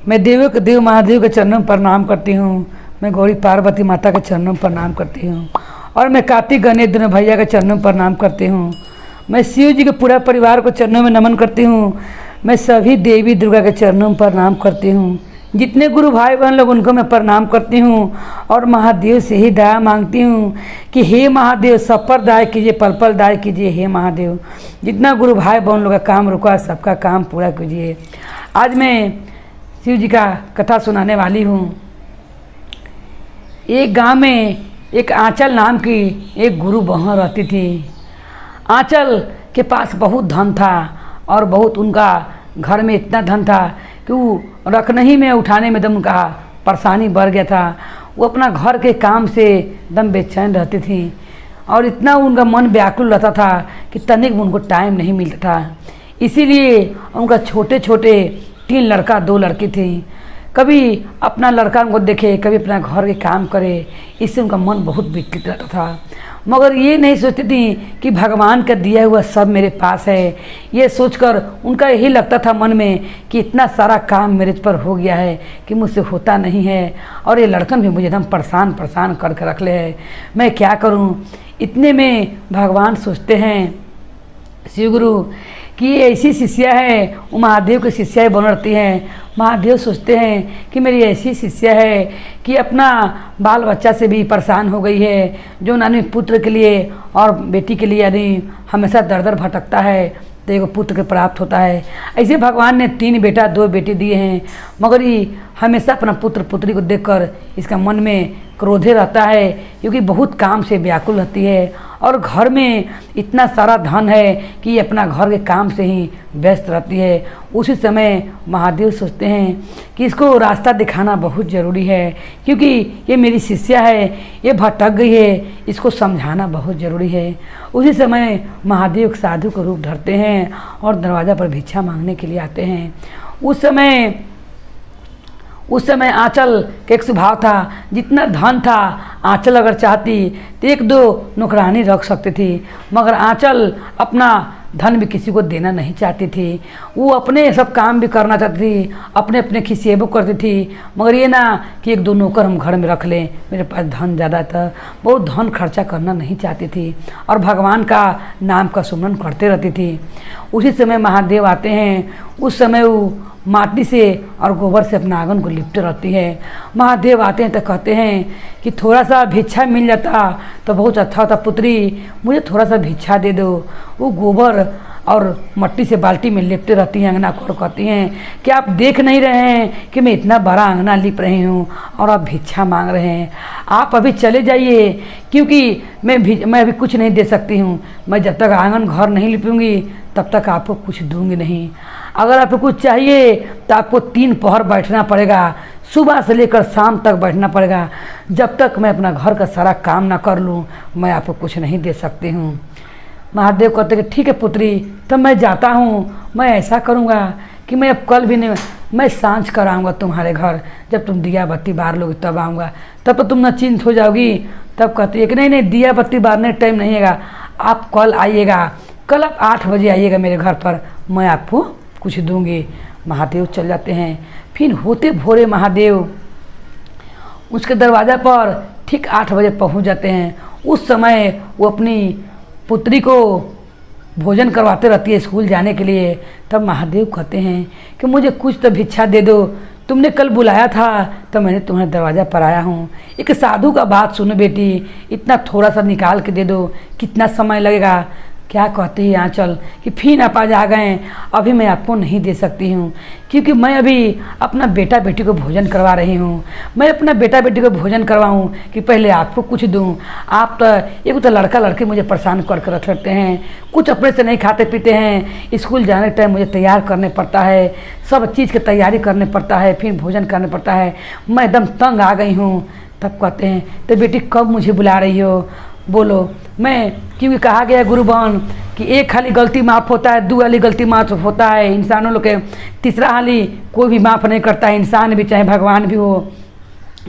मैं देवों के देव महादेव के चरणों में प्रणाम करती हूँ। मैं गौरी पार्वती माता के चरणों में प्रणाम करती हूँ और मैं कार्तिक गणेश दोनों भैया के चरणों में प्रणाम करती हूँ। मैं शिव जी के पूरा परिवार को चरणों में नमन करती हूँ। मैं सभी देवी दुर्गा के चरणों में प्रणाम करती हूँ। जितने गुरु भाई बहन लोग उनको मैं प्रणाम करती हूँ और महादेव से ही दया मांगती हूँ कि हे महादेव सब पर दया कीजिए, पल पल दया कीजिए। हे महादेव जितना गुरु भाई बहन लोग का काम रुका सबका काम पूरा कीजिए। आज मैं शिव जी का कथा सुनाने वाली हूँ। एक गांव में एक आंचल नाम की एक गुरु बहन रहती थी। आंचल के पास बहुत धन था और बहुत उनका घर में इतना धन था कि वो रखने ही में उठाने में एकदम उनका परेशानी बढ़ गया था। वो अपना घर के काम से एकदम बेचैन रहती थी और इतना उनका मन व्याकुल रहता था कि तनिक उनको टाइम नहीं मिलता था। इसीलिए उनका छोटे छोटे 3 लड़का 2 लड़की थी। कभी अपना लड़का उनको देखे, कभी अपना घर के काम करे, इससे उनका मन बहुत विचलित रहता था। मगर ये नहीं सोचती थी कि भगवान का दिया हुआ सब मेरे पास है। ये सोचकर उनका यही लगता था मन में कि इतना सारा काम मेरे पर हो गया है कि मुझसे होता नहीं है और ये लड़कन भी मुझे एकदम परेशान करके रख ले है। मैं क्या करूं? इतने में भगवान सोचते हैं शिव गुरु कि ऐसी शिष्या है, वो महादेव की शिष्या बन रहती हैं। महादेव सोचते हैं कि मेरी ऐसी शिष्या है कि अपना बाल बच्चा से भी परेशान हो गई है, जो नानी पुत्र के लिए और बेटी के लिए यानी हमेशा दर दर भटकता है तो एक पुत्र के प्राप्त होता है। ऐसे भगवान ने 3 बेटा 2 बेटी दिए हैं, मगर ये हमेशा अपना पुत्र पुत्री को देखकर इसका मन में क्रोधे रहता है क्योंकि बहुत काम से व्याकुल रहती है और घर में इतना सारा धन है कि ये अपना घर के काम से ही व्यस्त रहती है। उसी समय महादेव सोचते हैं कि इसको रास्ता दिखाना बहुत ज़रूरी है क्योंकि ये मेरी शिष्या है, ये भटक गई है, इसको समझाना बहुत ज़रूरी है। उसी समय महादेव साधु का रूप धरते हैं और दरवाज़ा पर भिक्षा मांगने के लिए आते हैं। उस समय आंचल का एक स्वभाव था, जितना धन था आंचल अगर चाहती तो 1-2 नौकरानी रख सकती थी, मगर आंचल अपना धन भी किसी को देना नहीं चाहती थी। वो अपने सब काम भी करना चाहती थी, अपने अपने खिसेबो करती थी, मगर ये ना कि 1-2 नौकर हम घर में रख लें, मेरे पास धन ज़्यादा था। बहुत धन खर्चा करना नहीं चाहती थी और भगवान का नाम का सुमरन करते रहती थी। उसी समय महादेव आते हैं। उस समय वो माटी से और गोबर से अपना आंगन को लिपटे रहती है। महादेव आते हैं तो कहते हैं कि थोड़ा सा भिक्षा मिल जाता तो बहुत अच्छा होता, पुत्री मुझे थोड़ा सा भिक्षा दे दो। वो गोबर और मट्टी से बाल्टी में लिपटे रहती हैं अंगना को और कहती हैं कि आप देख नहीं रहे हैं कि मैं इतना बड़ा अंगना लिप रही हूँ और आप भिक्षा मांग रहे हैं। आप अभी चले जाइए क्योंकि मैं अभी कुछ नहीं दे सकती हूँ। मैं जब तक आंगन घर नहीं लिपूंगी तब तक आपको कुछ दूंगी नहीं। अगर आपको कुछ चाहिए तो आपको 3 पहर बैठना पड़ेगा, सुबह से लेकर शाम तक बैठना पड़ेगा। जब तक मैं अपना घर का सारा काम ना कर लूँ मैं आपको कुछ नहीं दे सकती हूँ। महादेव कहते कि ठीक है पुत्री, तब मैं जाता हूँ। मैं ऐसा करूँगा कि मैं अब कल भी नहीं, मैं सांझ कर आऊँगा तुम्हारे घर। जब तुम दिया बत्ती बार लोगे तब आऊँगा, तब तो तुम निश्चिंत हो जाओगी। तब कहती है कि नहीं दिया बत्ती बारने टाइम नहीं है, आप कल आइएगा, कल आप 8 बजे आइएगा मेरे घर पर, मैं आपको कुछ दूंगी। महादेव चल जाते हैं। फिर होते भोरे महादेव उसके दरवाज़ा पर ठीक 8 बजे पहुंच जाते हैं। उस समय वो अपनी पुत्री को भोजन करवाते रहती है स्कूल जाने के लिए। तब महादेव कहते हैं कि मुझे कुछ तो भिक्षा दे दो, तुमने कल बुलाया था तो मैंने तुम्हारे दरवाज़ा पर आया हूँ। एक साधु का बात सुनो बेटी, इतना थोड़ा सा निकाल के दे दो, कितना समय लगेगा? क्या कहते हैं आंचल कि फिर आप आज आ गए, अभी मैं आपको नहीं दे सकती हूँ क्योंकि मैं अभी अपना बेटा बेटी को भोजन करवा रही हूँ। मैं अपना बेटा बेटी को भोजन करवाऊँ कि पहले आपको कुछ दूँ? आप तो एक तो लड़का लड़के मुझे परेशान करके रख लेते हैं, कुछ अपने से नहीं खाते पीते हैं। स्कूल जाने टाइम मुझे तैयार करने पड़ता है, सब चीज़ की तैयारी करने पड़ता है, फिर भोजन करने पड़ता है। मैं एकदम तंग आ गई हूँ। तब कहते हैं तो बेटी कब मुझे बुला रही हो? बोलो। मैं क्योंकि कहा गया है गुरु बहन कि एक हाली गलती माफ़ होता है, 2 हाली गलती माफ़ होता है इंसानों लोग के, 3रा हाली कोई भी माफ़ नहीं करता है, इंसान भी चाहे भगवान भी हो,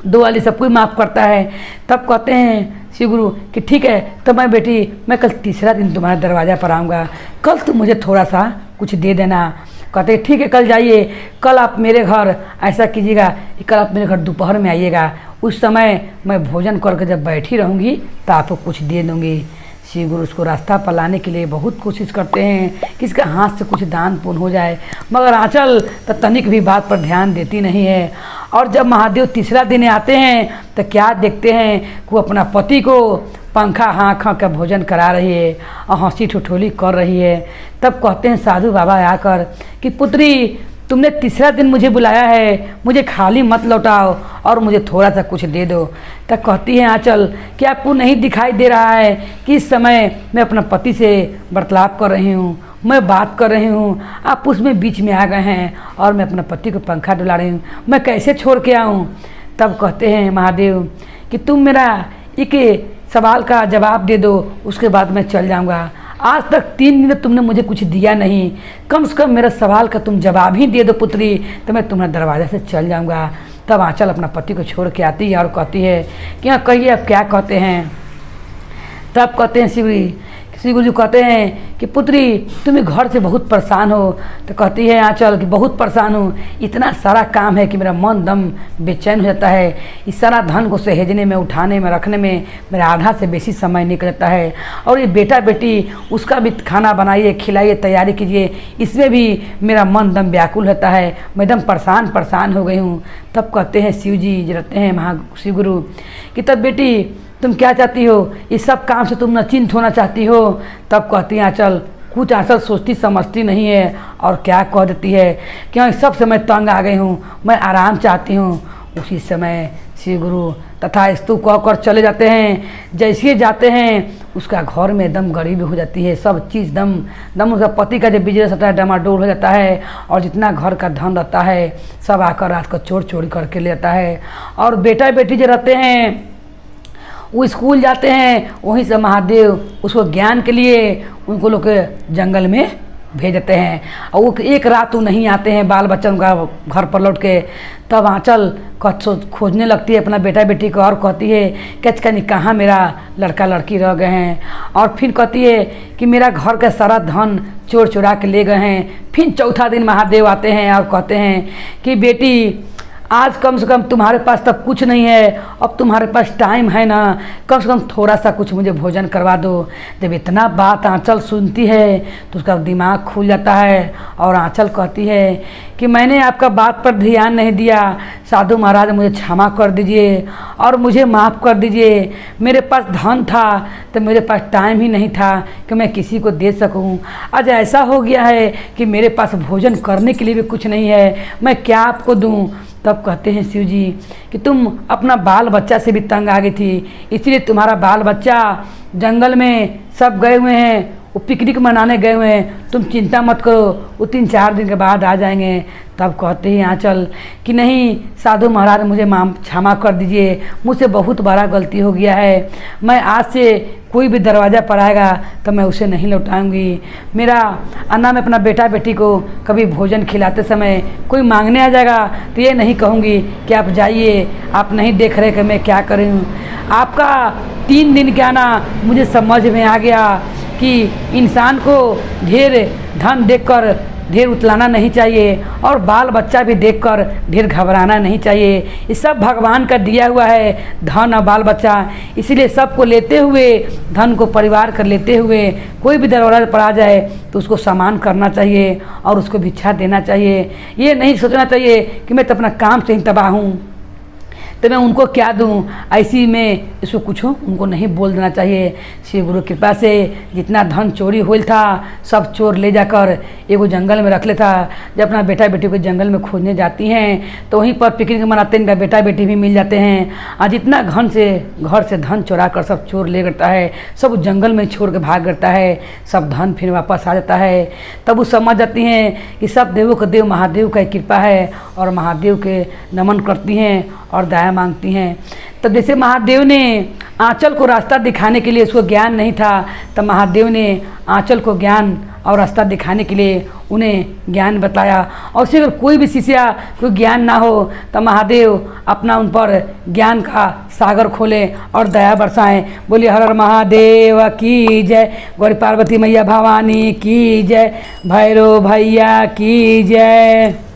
2 हाली सब कोई माफ़ करता है। तब कहते हैं शिव गुरु कि ठीक है तो मैं बेटी मैं कल 3रा दिन तुम्हारे दरवाज़ा पर आऊँगा, कल तुम मुझे थोड़ा सा कुछ दे देना। कहते हैं ठीक है कल जाइए, कल आप मेरे घर ऐसा कीजिएगा कि कल आप मेरे घर दोपहर में आइएगा, उस समय मैं भोजन करके जब बैठी रहूँगी तो आपको कुछ दे दूँगी। शिव गुरु उसको रास्ता पर लाने के लिए बहुत कोशिश करते हैं कि इसका हाथ से कुछ दान पुण्य हो जाए, मगर आंचल तो तनिक भी बात पर ध्यान देती नहीं है। और जब महादेव तीसरा दिन आते हैं तो क्या देखते हैं कि वो अपना पति को पंखा हाँक हाँक का भोजन करा रही है और हंसी ठिठोली कर रही है। तब कहते हैं साधु बाबा आकर कि पुत्री, तुमने तीसरा दिन मुझे बुलाया है, मुझे खाली मत लौटाओ और मुझे थोड़ा सा कुछ दे दो। तब कहती है आंचल कि आपको नहीं दिखाई दे रहा है कि इस समय मैं अपना पति से वार्तालाप कर रही हूँ, मैं बात कर रही हूँ, आप उसमें बीच में आ गए हैं और मैं अपना पति को पंखा डुला रही हूँ, मैं कैसे छोड़ के आऊँ। तब कहते हैं महादेव कि तुम मेरा एक सवाल का जवाब दे दो, उसके बाद मैं चल जाऊँगा। आज तक 3 दिन तुमने मुझे कुछ दिया नहीं, कम से कम मेरा सवाल का तुम जवाब ही दे दो पुत्री, तो मैं तुम्हारे दरवाजे से चल जाऊँगा। तब आंचल अपना पति को छोड़ के आती है और कहती है कि हाँ कहिए आप क्या कहते हैं। तब कहते हैं श्री गुरु जी कहते हैं कि पुत्री तुम्हें घर से बहुत परेशान हो। तो कहती है आंचल कि बहुत परेशान हूँ, इतना सारा काम है कि मेरा मन दम बेचैन हो जाता है, इस सारा धन को सहेजने में, उठाने में, रखने में मेरा आधा से बेसी समय निकल जाता है। और ये बेटा बेटी उसका भी खाना बनाइए, खिलाइए, तैयारी कीजिए, इसमें भी मेरा मन दम व्याकुल होता है, मैं एकदम परेशान हो गई हूँ। तब कहते हैं शिव जी रहते हैं शिव गुरु कि तब बेटी तुम क्या चाहती हो, इस सब काम से तुम नचिंत होना चाहती हो। तब कहती हैं आंचल कुछ आंचल सोचती समझती नहीं है और क्या कह देती है कि हाँ सब समय तंग आ गई हूँ, मैं आराम चाहती हूँ। उसी समय शिव गुरु तथा स्तु कहकर चले जाते हैं। जैसे जाते हैं उसका घर में एकदम गरीबी हो जाती है, सब चीज़ दम उसका पति का जो बिजनेस होता है डमाडोल हो जाता है और जितना घर का धन रहता है सब आकर रात को चोरी करके ले जाता है। और बेटा बेटी जो रहते हैं वो स्कूल जाते हैं, वहीं से महादेव उसको ज्ञान के लिए उनको लोग जंगल में भेज देते हैं और वो एक रात वो नहीं आते हैं बाल बच्चों का घर पर लौट के। तब आंचल खोजने लगती है अपना बेटा बेटी को और कहती है कि कहाँ मेरा लड़का लड़की रह गए हैं। और फिर कहती है कि मेरा घर का सारा धन चोर चुरा के ले गए हैं। फिर चौथा दिन महादेव आते हैं और कहते हैं कि बेटी आज कम से कम तुम्हारे पास तब कुछ नहीं है, अब तुम्हारे पास टाइम है ना, कम से कम थोड़ा सा कुछ मुझे भोजन करवा दो। जब इतना बात आंचल सुनती है तो उसका दिमाग खुल जाता है और आंचल कहती है कि मैंने आपका बात पर ध्यान नहीं दिया, साधु महाराज मुझे क्षमा कर दीजिए और मुझे माफ़ कर दीजिए। मेरे पास धन था तो मेरे पास टाइम ही नहीं था कि मैं किसी को दे सकूं। आज ऐसा हो गया है कि मेरे पास भोजन करने के लिए भी कुछ नहीं है, मैं क्या आपको दूं। तब कहते हैं शिव जी कि तुम अपना बाल बच्चा से भी तंग आ गई थी, इसलिए तुम्हारा बाल बच्चा जंगल में सब गए हुए हैं, वो पिकनिक मनाने गए हुए हैं, तुम चिंता मत करो, वो 3-4 दिन के बाद आ जाएंगे। तब कहते हैं आंचल कि नहीं साधु महाराज मुझे क्षमा कर दीजिए, मुझसे बहुत बड़ा गलती हो गया है, मैं आज से कोई भी दरवाज़ा पर आएगा तो मैं उसे नहीं लौटाऊंगी। मेरा अन्ना में अपना बेटा बेटी को कभी भोजन खिलाते समय कोई मांगने आ जाएगा तो ये नहीं कहूँगी कि आप जाइए, आप नहीं देख रहे कि मैं क्या कर रही हूँ। आपका 3 दिन के आना मुझे समझ में आ गया कि इंसान को ढेर धन देखकर ढेर उतलाना नहीं चाहिए और बाल बच्चा भी देखकर ढेर घबराना नहीं चाहिए। ये सब भगवान का दिया हुआ है धन और बाल बच्चा, इसीलिए सबको लेते हुए, धन को परिवार कर लेते हुए कोई भी दरवाजा पर आ जाए तो उसको सम्मान करना चाहिए और उसको भिक्षा देना चाहिए। ये नहीं सोचना चाहिए कि मैं तो अपना काम से ही तबाह हूँ तो मैं उनको क्या दूं, ऐसी में इसको कुछ उनको नहीं बोल देना चाहिए। श्री गुरु कृपा से जितना धन चोरी होल था सब चोर ले जाकर एगो जंगल में रख लेता। जब अपना बेटा बेटी को जंगल में खोजने जाती हैं तो वहीं पर पिकनिक मनाते हैं, इनका बेटा बेटी भी मिल जाते हैं। और जितना घर से धन चुरा कर सब चोर ले करता है, सब जंगल में छोड़ के भाग करता है, सब धन फिर वापस आ जाता है। तब वो समझ जाती हैं कि सब देवों का देव महादेव का कृपा है और महादेव के नमन करती हैं और दया मांगती हैं। तब जैसे महादेव ने आंचल को रास्ता दिखाने के लिए उसको ज्ञान नहीं था, तब महादेव ने आंचल को ज्ञान और रास्ता दिखाने के लिए उन्हें ज्ञान बताया। और उससे अगर कोई भी शिष्य कोई ज्ञान ना हो तो महादेव अपना उन पर ज्ञान का सागर खोले और दया बरसाएं। बोलिए हर हर महादेव की जय, गौरी पार्वती मैया भवानी की जय, भैरव भैया की जय।